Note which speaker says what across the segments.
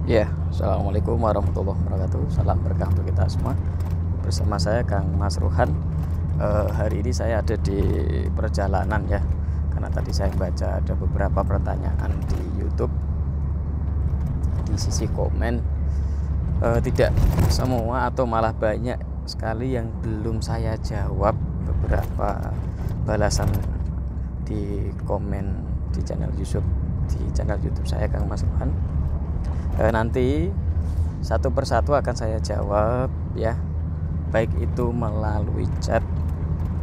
Speaker 1: Ya, assalamualaikum warahmatullahi wabarakatuh. Salam berkah untuk kita semua. Bersama saya Kang Mas Ruhan. Hari ini saya ada di perjalanan ya, karena tadi saya baca ada beberapa pertanyaan di YouTube. Di sisi komen tidak semua atau malah banyak sekali yang belum saya jawab. Beberapa balasan di komen di channel YouTube saya Kang Mas Ruhan. Nanti satu persatu akan saya jawab ya, baik itu melalui chat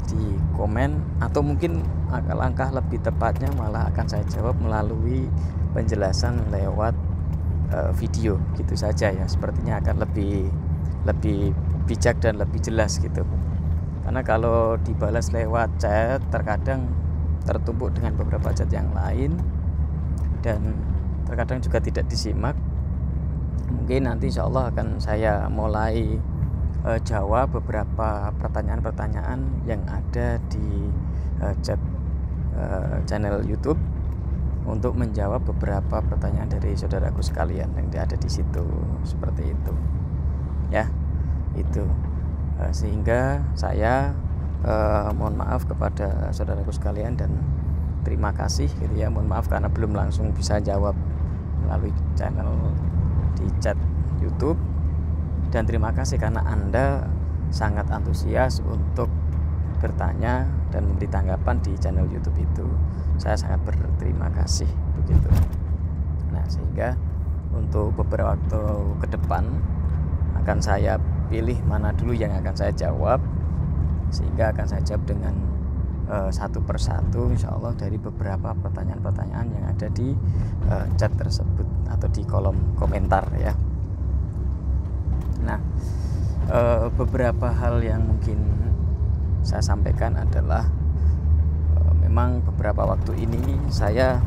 Speaker 1: di komen atau mungkin langkah lebih tepatnya malah akan saya jawab melalui penjelasan lewat video gitu saja ya. Sepertinya akan lebih bijak dan lebih jelas gitu, karena kalau dibalas lewat chat terkadang tertumpuk dengan beberapa chat yang lain dan terkadang juga tidak disimak. Mungkin nanti insya Allah akan saya mulai jawab beberapa pertanyaan-pertanyaan yang ada di chat channel YouTube untuk menjawab beberapa pertanyaan dari saudaraku sekalian yang ada di situ, seperti itu ya. Itu sehingga saya mohon maaf kepada saudaraku sekalian dan terima kasih gitu ya. Mohon maaf karena belum langsung bisa jawab melalui channel di chat YouTube, dan terima kasih karena Anda sangat antusias untuk bertanya dan memberi tanggapan di channel YouTube itu. Saya sangat berterima kasih begitu. Nah, sehingga untuk beberapa waktu ke depan akan saya pilih mana dulu yang akan saya jawab, sehingga akan saya jawab dengan satu persatu insya Allah dari beberapa pertanyaan-pertanyaan yang ada di chat tersebut atau di kolom komentar ya. Nah, beberapa hal yang mungkin saya sampaikan adalah memang beberapa waktu ini saya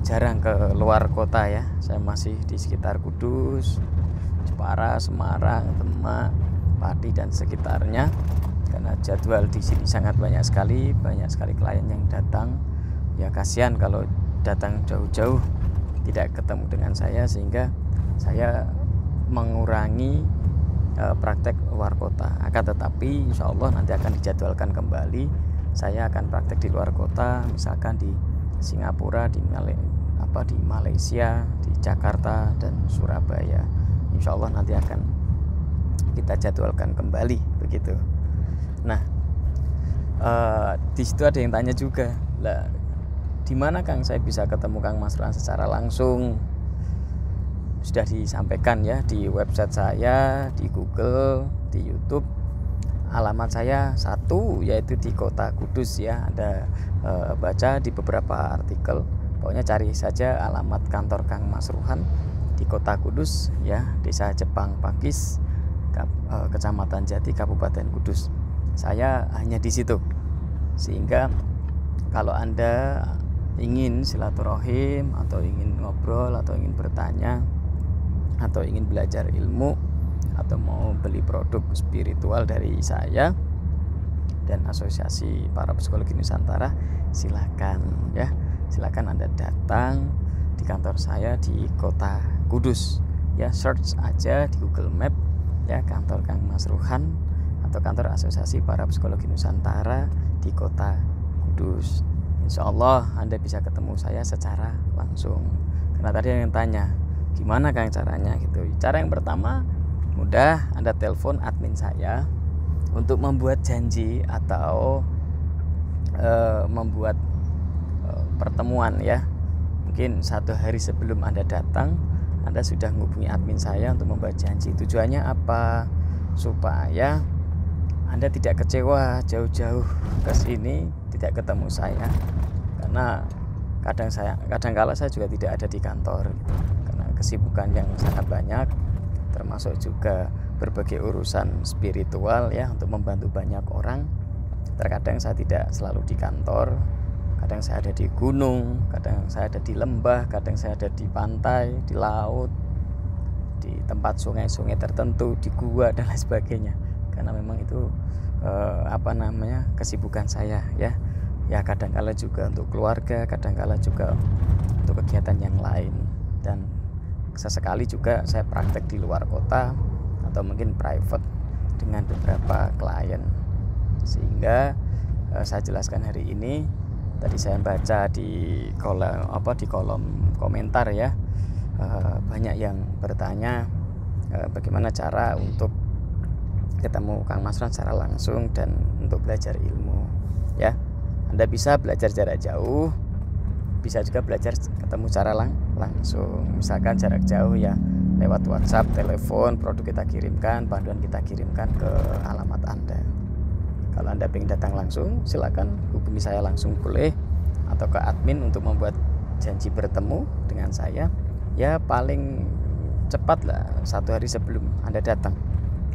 Speaker 1: jarang ke luar kota ya. Saya masih di sekitar Kudus, Jepara, Semarang, Demak, Pati dan sekitarnya, karena jadwal di sini sangat banyak sekali klien yang datang. Ya kasihan kalau datang jauh-jauh tidak ketemu dengan saya, sehingga saya mengurangi praktek luar kota. Akan tetapi insya Allah nanti akan dijadwalkan kembali. Saya akan praktek di luar kota, misalkan di Singapura, di Malaysia, di Jakarta dan Surabaya. Insya Allah nanti akan kita jadwalkan kembali begitu. Nah, di situ ada yang tanya juga, lah di mana Kang saya bisa ketemu Kang Mas Ruhan secara langsung? Sudah disampaikan ya di website saya, di Google, di YouTube. Alamat saya satu, yaitu di Kota Kudus ya. Ada baca di beberapa artikel. Pokoknya cari saja alamat kantor Kang Mas Ruhan di Kota Kudus ya, Desa Jepang Pakis, Kecamatan Jati, Kabupaten Kudus. Saya hanya di situ, sehingga kalau Anda ingin silaturahim atau ingin ngobrol atau ingin bertanya atau ingin belajar ilmu atau mau beli produk spiritual dari saya dan Asosiasi Para Psikologi Nusantara, silakan ya, silakan Anda datang di kantor saya di Kota Kudus ya. Search aja di Google Map ya, kantor Kang Mas Ruhan atau kantor Asosiasi Para Psikologi Nusantara di Kota Kudus. Insya Allah Anda bisa ketemu saya secara langsung. Karena tadi ada yang tanya, gimana Kang caranya gitu. Cara yang pertama mudah, Anda telepon admin saya untuk membuat janji atau membuat pertemuan ya. Mungkin satu hari sebelum Anda datang, Anda sudah menghubungi admin saya untuk membuat janji. Tujuannya apa? Supaya Anda tidak kecewa jauh-jauh ke sini tidak ketemu saya, karena kadang kala saya juga tidak ada di kantor gitu, karena kesibukan yang sangat banyak, termasuk juga berbagai urusan spiritual ya, untuk membantu banyak orang. Terkadang saya tidak selalu di kantor, kadang saya ada di gunung, kadang saya ada di lembah, kadang saya ada di pantai, di laut, di tempat sungai-sungai tertentu, di gua dan lain sebagainya, karena memang itu kesibukan saya ya. Ya kadangkala juga untuk keluarga, kadangkala juga untuk kegiatan yang lain. Dan sesekali juga saya praktek di luar kota atau mungkin private dengan beberapa klien. Sehingga saya jelaskan hari ini, tadi saya baca di kolom komentar ya, banyak yang bertanya bagaimana cara untuk ketemu Kang Mas Ruhan secara langsung dan untuk belajar ilmu ya. Anda bisa belajar jarak jauh, bisa juga belajar ketemu secara langsung. Misalkan jarak jauh ya lewat WhatsApp, telepon, produk kita kirimkan, panduan kita kirimkan ke alamat Anda. Kalau Anda ingin datang langsung, silakan hubungi saya langsung boleh, atau ke admin untuk membuat janji bertemu dengan saya. Ya paling cepat lah 1 hari sebelum Anda datang,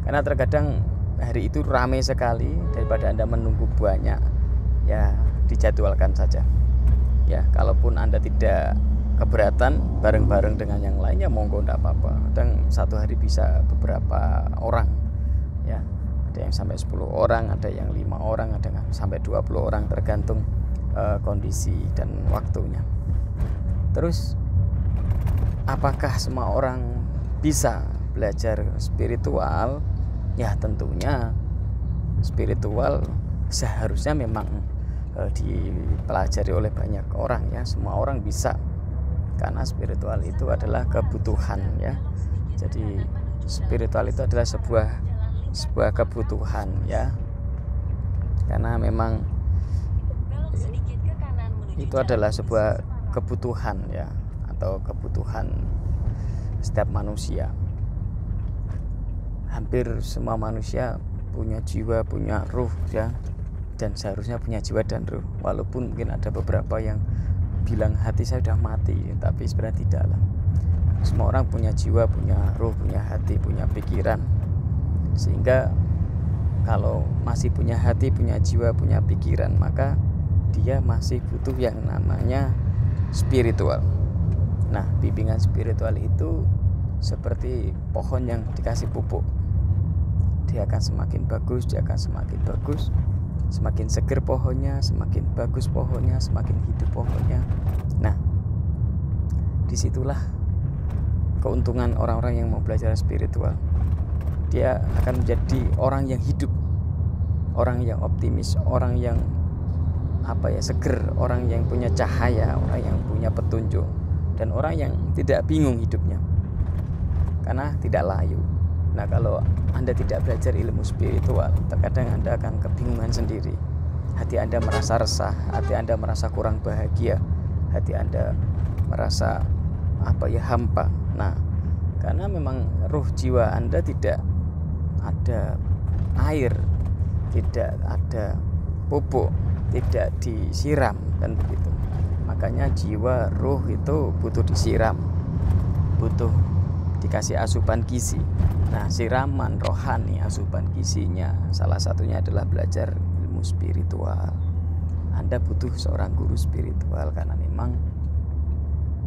Speaker 1: karena terkadang hari itu ramai sekali. Daripada Anda menunggu banyak, ya dijadwalkan saja ya. Kalaupun Anda tidak keberatan bareng-bareng dengan yang lainnya, monggo, enggak apa-apa. Kadang 1 hari bisa beberapa orang ya, ada yang sampai 10 orang, ada yang 5 orang, ada yang sampai 20 orang, tergantung kondisi dan waktunya. Terus apakah semua orang bisa belajar spiritual? Ya tentunya spiritual seharusnya memang dipelajari oleh banyak orang ya. Semua orang bisa, karena spiritual itu adalah kebutuhan ya. Jadi spiritual itu adalah sebuah kebutuhan ya, karena memang itu adalah sebuah kebutuhan ya, atau kebutuhan setiap manusia. Hampir semua manusia punya jiwa, punya ruh ya, dan seharusnya punya jiwa dan ruh. Walaupun mungkin ada beberapa yang bilang hati saya sudah mati, tapi sebenarnya tidak lah. Semua orang punya jiwa, punya ruh, punya hati, punya pikiran. Sehingga kalau masih punya hati, punya jiwa, punya pikiran, maka dia masih butuh yang namanya spiritual. Nah, bimbingan spiritual itu seperti pohon yang dikasih pupuk. Dia akan semakin bagus, dia akan semakin bagus. Semakin seger pohonnya, semakin bagus pohonnya, semakin hidup pohonnya. Nah, disitulah keuntungan orang-orang yang mau belajar spiritual. Dia akan menjadi orang yang hidup, orang yang optimis, orang yang seger, orang yang punya cahaya, orang yang punya petunjuk, dan orang yang tidak bingung hidupnya karena tidak layu. Nah, kalau Anda tidak belajar ilmu spiritual, terkadang Anda akan kebingungan sendiri. Hati Anda merasa resah, hati Anda merasa kurang bahagia, hati Anda merasa hampa. Nah, karena memang ruh jiwa Anda tidak ada air, tidak ada pupuk, tidak disiram, dan begitu. Makanya jiwa ruh itu butuh disiram, butuh dikasih asupan gizi. Nah, siraman rohani, asupan gizinya salah satunya adalah belajar ilmu spiritual. Anda butuh seorang guru spiritual, karena memang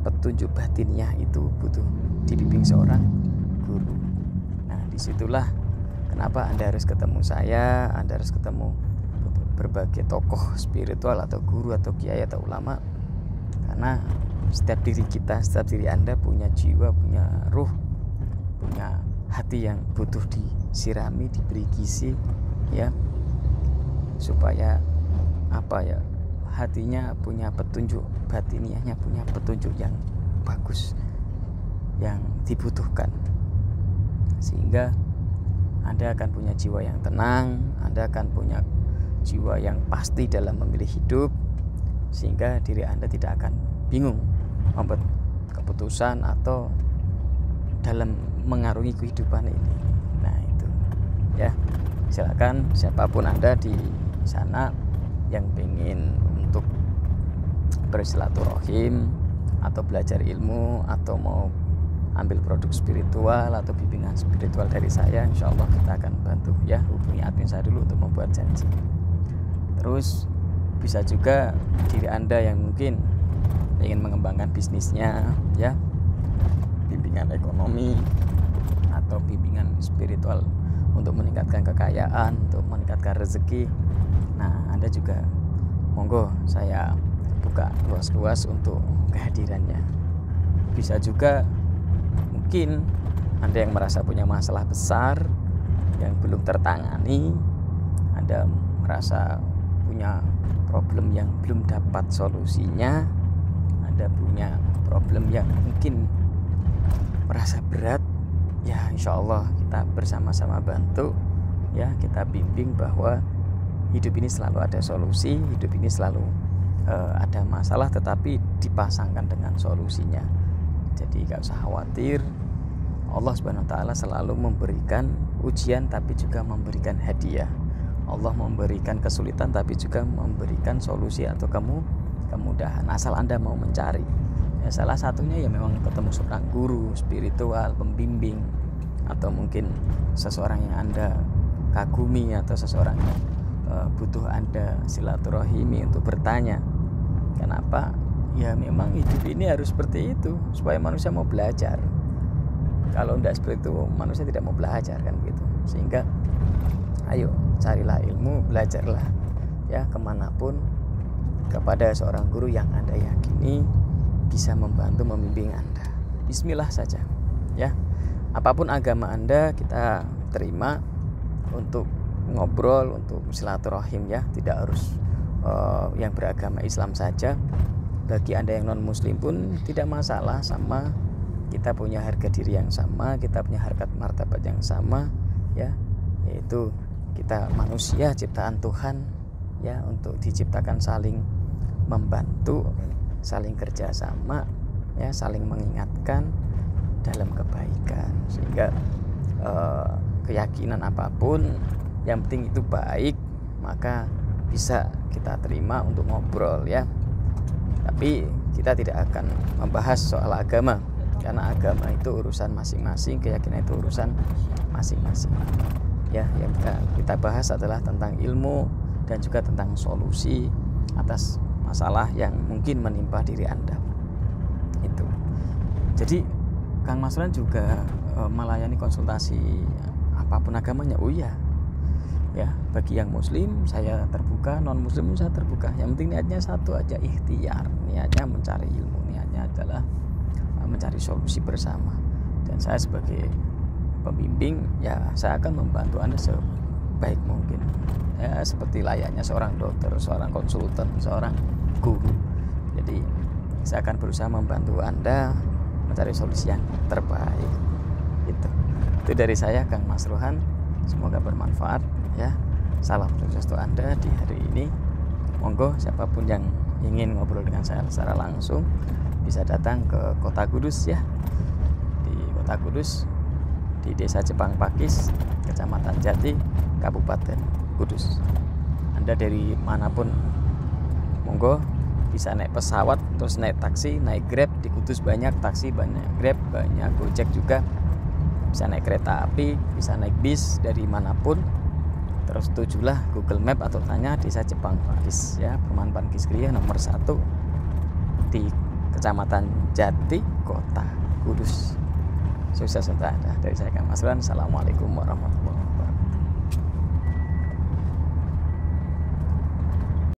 Speaker 1: petunjuk batinnya itu butuh dibimbing seorang guru. Nah, disitulah kenapa Anda harus ketemu saya, Anda harus ketemu berbagai tokoh spiritual atau guru atau kiai atau ulama. Karena setiap diri kita, setiap diri Anda punya jiwa, punya ruh, punya hati yang butuh disirami, diberi gizi ya, supaya hatinya punya petunjuk, batiniahnya punya petunjuk yang bagus, yang dibutuhkan. Sehingga Anda akan punya jiwa yang tenang, Anda akan punya jiwa yang pasti dalam memilih hidup, sehingga diri Anda tidak akan bingung membuat keputusan atau dalam mengarungi kehidupan ini. Nah, itu ya, silakan siapapun Anda di sana yang ingin untuk bersilaturahim atau belajar ilmu atau mau ambil produk spiritual atau bimbingan spiritual dari saya, insya Allah kita akan bantu ya. Hubungi admin saya dulu untuk membuat janji. Terus bisa juga diri Anda yang mungkin ingin mengembangkan bisnisnya ya, bimbingan ekonomi atau bimbingan spiritual untuk meningkatkan kekayaan, untuk meningkatkan rezeki. Nah, Anda juga monggo saya buka luas-luas untuk kehadirannya. Bisa juga mungkin Anda yang merasa punya masalah besar yang belum tertangani, Anda merasa punya problem yang belum dapat solusinya, Anda punya problem yang mungkin merasa berat, ya insya Allah kita bersama-sama bantu, ya kita bimbing bahwa hidup ini selalu ada solusi, hidup ini selalu ada masalah tetapi dipasangkan dengan solusinya. Jadi gak usah khawatir, Allah Subhanahu wa Ta'ala selalu memberikan ujian tapi juga memberikan hadiah. Allah memberikan kesulitan tapi juga memberikan solusi atau kemudahan, asal Anda mau mencari. Ya, salah satunya ya memang ketemu seorang guru spiritual, pembimbing, atau mungkin seseorang yang Anda kagumi, atau seseorang yang butuh Anda silaturahimi untuk bertanya. Kenapa? Ya memang hidup ini harus seperti itu supaya manusia mau belajar. Kalau tidak seperti itu manusia tidak mau belajar, kan gitu. Sehingga ayo carilah ilmu, belajarlah ya kemanapun, kepada seorang guru yang Anda yakini bisa membantu membimbing Anda. Bismillah saja ya. Apapun agama Anda kita terima untuk ngobrol, untuk silaturahim ya. Tidak harus yang beragama Islam saja. Bagi Anda yang non muslim pun tidak masalah, sama kita punya harga diri yang sama, kita punya harkat martabat yang sama ya, yaitu kita manusia ciptaan Tuhan ya, untuk diciptakan saling membantu, saling kerjasama ya, saling mengingatkan dalam kebaikan. Sehingga keyakinan apapun yang penting itu baik, maka bisa kita terima untuk ngobrol ya. Tapi kita tidak akan membahas soal agama, karena agama itu urusan masing-masing, keyakinan itu urusan masing-masing. Ya, yang kita bahas adalah tentang ilmu dan juga tentang solusi atas masalah yang mungkin menimpa diri Anda. Itu. Jadi Kang Masruhan juga melayani konsultasi apapun agamanya. Oh iya. Ya, bagi yang muslim saya terbuka, non muslim saya terbuka. Yang penting niatnya satu aja, ikhtiar. Niatnya mencari ilmu, niatnya adalah mencari solusi bersama. Dan saya sebagai pembimbing ya, saya akan membantu Anda sebaik mungkin. Ya, seperti layaknya seorang dokter, seorang konsultan, seorang guru. Jadi saya akan berusaha membantu Anda mencari solusi yang terbaik. Itu dari saya, Kang Masruhan. Semoga bermanfaat ya. Salam sukses untuk Anda di hari ini. Monggo siapapun yang ingin ngobrol dengan saya secara langsung bisa datang ke Kota Kudus ya. Di Kota Kudus, di Desa Jepang Pakis, Kecamatan Jati, Kabupaten Kudus. Anda dari manapun monggo bisa naik pesawat, terus naik taksi, naik Grab. Di Kudus banyak taksi, banyak Grab, banyak Gojek juga. Bisa naik kereta api, bisa naik bis dari manapun. Terus tujulah Google Map atau tanya Desa Jepang Pakis ya, Perumahan Pakis Kria nomor 1 di Kecamatan Jati, Kota Kudus. Sukses untuk Anda. Dari saya Kang Masruhan. Assalamualaikum warahmatullahi wabarakatuh.